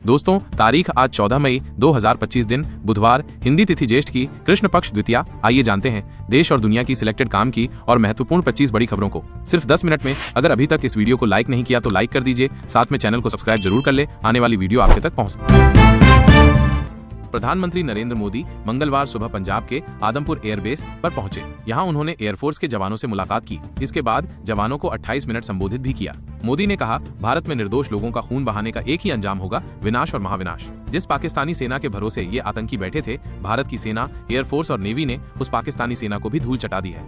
दोस्तों, तारीख आज 14 मई 2025 दिन बुधवार, हिंदी तिथि ज्येष्ठ की, कृष्ण पक्ष द्वितीया। आइए जानते हैं देश और दुनिया की सिलेक्टेड काम की और महत्वपूर्ण 25 बड़ी खबरों को सिर्फ 10 मिनट में। अगर अभी तक इस वीडियो को लाइक नहीं किया तो लाइक कर दीजिए, साथ में चैनल को सब्सक्राइब जरूर कर ले, आने वाली वीडियो आपके तक पहुंचे। प्रधानमंत्री नरेंद्र मोदी मंगलवार सुबह पंजाब के आदमपुर एयरबेस पर पहुंचे। यहां उन्होंने एयरफोर्स के जवानों से मुलाकात की। इसके बाद जवानों को 28 मिनट संबोधित भी किया। मोदी ने कहा, भारत में निर्दोष लोगों का खून बहाने का एक ही अंजाम होगा, विनाश और महाविनाश। जिस पाकिस्तानी सेना के भरोसे ये आतंकी बैठे थे, भारत की सेना, एयरफोर्स और नेवी ने उस पाकिस्तानी सेना को भी धूल चटा दी है।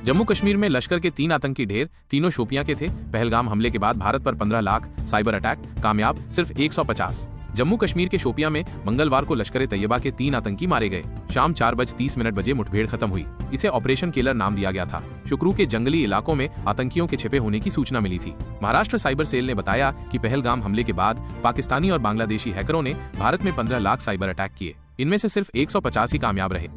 जम्मू कश्मीर में लश्कर के 3 आतंकी ढेर, तीनों शोपियां के थे। पहलगाम हमले के बाद भारत पर 15 लाख साइबर अटैक, कामयाब सिर्फ 150। जम्मू कश्मीर के शोपियां में मंगलवार को लश्कर-ए-तैयबा के 3 आतंकी मारे गए। शाम 4:30 बजे मुठभेड़ खत्म हुई। इसे ऑपरेशन केलर नाम दिया गया था। शुक्रू के जंगली इलाकों में आतंकियों के छिपे होने की सूचना मिली थी। महाराष्ट्र साइबर सेल ने बताया कि पहलगाम हमले के बाद पाकिस्तानी और बांग्लादेशी हैकरों ने भारत में 15 लाख साइबर अटैक किए। इनमें से सिर्फ 150 ही कामयाब रहे।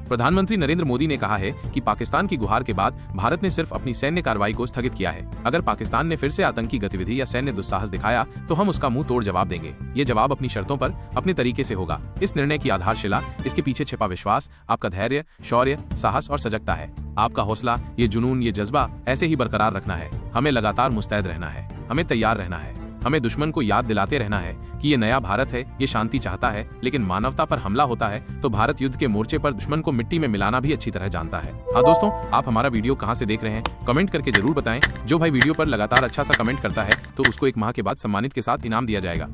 प्रधानमंत्री नरेंद्र मोदी ने कहा है कि पाकिस्तान की गुहार के बाद भारत ने सिर्फ अपनी सैन्य कार्रवाई को स्थगित किया है। अगर पाकिस्तान ने फिर से आतंकी गतिविधि या सैन्य दुस्साहस दिखाया तो हम उसका मुंह तोड़ जवाब देंगे। ये जवाब अपनी शर्तों पर, अपने तरीके से होगा। इस निर्णय की आधारशिला इसके पीछे छिपा विश्वास, आपका धैर्य, शौर्य, साहस और सजगता है। आपका हौसला, ये जुनून, ये जज्बा ऐसे ही बरकरार रखना है। हमें लगातार मुस्तैद रहना है, हमें तैयार रहना है। हमें दुश्मन को याद दिलाते रहना है कि ये नया भारत है, ये शांति चाहता है, लेकिन मानवता पर हमला होता है तो भारत युद्ध के मोर्चे पर दुश्मन को मिट्टी में मिलाना भी अच्छी तरह जानता है। हाँ दोस्तों, आप हमारा वीडियो कहाँ से देख रहे हैं, कमेंट करके जरूर बताएं। जो भाई वीडियो पर लगातार अच्छा सा कमेंट करता है तो उसको 1 माह के बाद सम्मानित के साथ इनाम दिया जाएगा।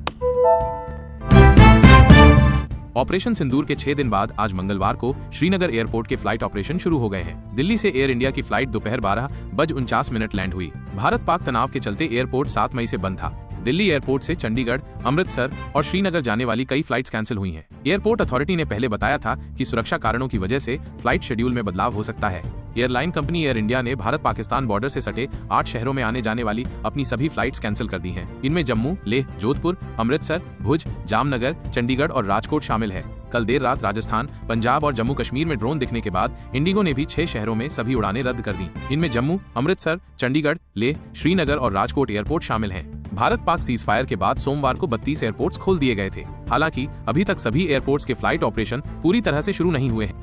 ऑपरेशन सिंदूर के 6 दिन बाद आज मंगलवार को श्रीनगर एयरपोर्ट के फ्लाइट ऑपरेशन शुरू हो गए हैं। दिल्ली से एयर इंडिया की फ्लाइट दोपहर 12:49 लैंड हुई। भारत पाक तनाव के चलते एयरपोर्ट 7 मई से बंद था। दिल्ली एयरपोर्ट से चंडीगढ़, अमृतसर और श्रीनगर जाने वाली कई फ्लाइट्स कैंसिल हुई हैं। एयरपोर्ट अथॉरिटी ने पहले बताया था कि सुरक्षा कारणों की वजह से फ्लाइट शेड्यूल में बदलाव हो सकता है। एयरलाइन कंपनी एयर इंडिया ने भारत पाकिस्तान बॉर्डर से सटे 8 शहरों में आने जाने वाली अपनी सभी फ्लाइट्स कैंसिल कर दी हैं। इनमें जम्मू, लेह, जोधपुर, अमृतसर, भुज, जामनगर, चंडीगढ़ और राजकोट शामिल है। कल देर रात राजस्थान, पंजाब और जम्मू कश्मीर में ड्रोन दिखने के बाद इंडिगो ने भी 6 शहरों में सभी उड़ानें रद्द कर दी। इनमें जम्मू, अमृतसर, चंडीगढ़, लेह, श्रीनगर और राजकोट एयरपोर्ट शामिल हैं। भारत पाक सीज फायर के बाद सोमवार को 32 एयरपोर्ट्स खोल दिए गए थे। हालांकि अभी तक सभी एयरपोर्ट्स के फ्लाइट ऑपरेशन पूरी तरह से शुरू नहीं हुए हैं।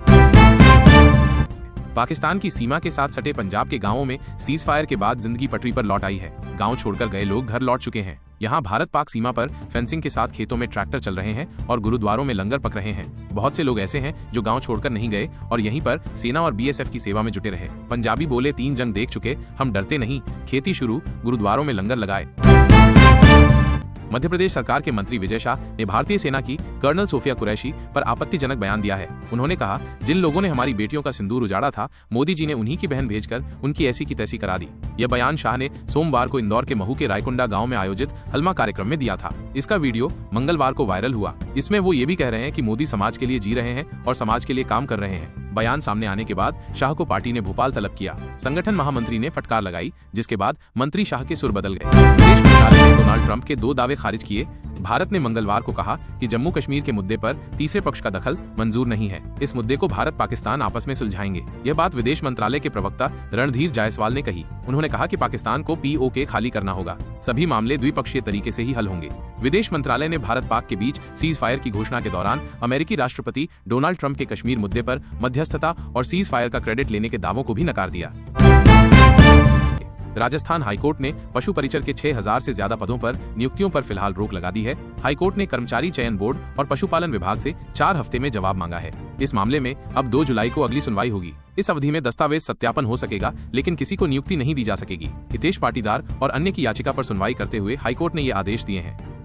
पाकिस्तान की सीमा के साथ सटे पंजाब के गांवों में सीज फायर के बाद जिंदगी पटरी पर लौट आई है। गांव छोड़कर गए लोग घर लौट चुके हैं। यहां भारत पाक सीमा पर फेंसिंग के साथ खेतों में ट्रैक्टर चल रहे हैं और गुरुद्वारों में लंगर पक रहे हैं। बहुत से लोग ऐसे हैं जो गांव छोड़कर नहीं गए और यहीं पर सेना और बीएसएफ की सेवा में जुटे रहे। पंजाबी बोले, 3 जंग देख चुके, हम डरते नहीं, खेती शुरू, गुरुद्वारों में लंगर लगाए। मध्य प्रदेश सरकार के मंत्री विजय शाह ने भारतीय सेना की कर्नल सोफिया कुरैशी पर आपत्तिजनक बयान दिया है। उन्होंने कहा, जिन लोगों ने हमारी बेटियों का सिंदूर उजाड़ा था, मोदी जी ने उन्हीं की बहन भेजकर उनकी ऐसी की तैसी करा दी। यह बयान शाह ने सोमवार को इंदौर के महू के रायकुंडा गांव में आयोजित हलमा कार्यक्रम में दिया था। इसका वीडियो मंगलवार को वायरल हुआ। इसमें वो ये भी कह रहे हैं कि मोदी समाज के लिए जी रहे हैं और समाज के लिए काम कर रहे हैं। बयान सामने आने के बाद शाह को पार्टी ने भोपाल तलब किया। संगठन महामंत्री ने फटकार लगाई, जिसके बाद मंत्री शाह के सुर बदल गए। विदेश मंत्रालय ने डोनाल्ड ट्रंप के 2 दावे खारिज किए। भारत ने मंगलवार को कहा कि जम्मू कश्मीर के मुद्दे पर तीसरे पक्ष का दखल मंजूर नहीं है। इस मुद्दे को भारत पाकिस्तान आपस में सुलझाएंगे। यह बात विदेश मंत्रालय के प्रवक्ता रणधीर जायसवाल ने कही। उन्होंने कहा कि पाकिस्तान को POK खाली करना होगा। सभी मामले द्विपक्षीय तरीके से ही हल होंगे। विदेश मंत्रालय ने भारत पाक के बीच सीज फायर की घोषणा के दौरान अमेरिकी राष्ट्रपति डोनाल्ड ट्रंप के कश्मीर मुद्दे पर मध्यस्थता और सीज फायर का क्रेडिट लेने के दावों को भी नकार दिया। राजस्थान हाईकोर्ट ने पशु परिचर के 6000 से ज्यादा पदों पर नियुक्तियों पर फिलहाल रोक लगा दी है। हाईकोर्ट ने कर्मचारी चयन बोर्ड और पशुपालन विभाग से 4 हफ्ते में जवाब मांगा है। इस मामले में अब 2 जुलाई को अगली सुनवाई होगी। इस अवधि में दस्तावेज सत्यापन हो सकेगा, लेकिन किसी को नियुक्ति नहीं दी जा सकेगी। हितेश पाटीदार और अन्य की याचिका पर सुनवाई करते हुए हाईकोर्ट ने ये आदेश दिए हैं।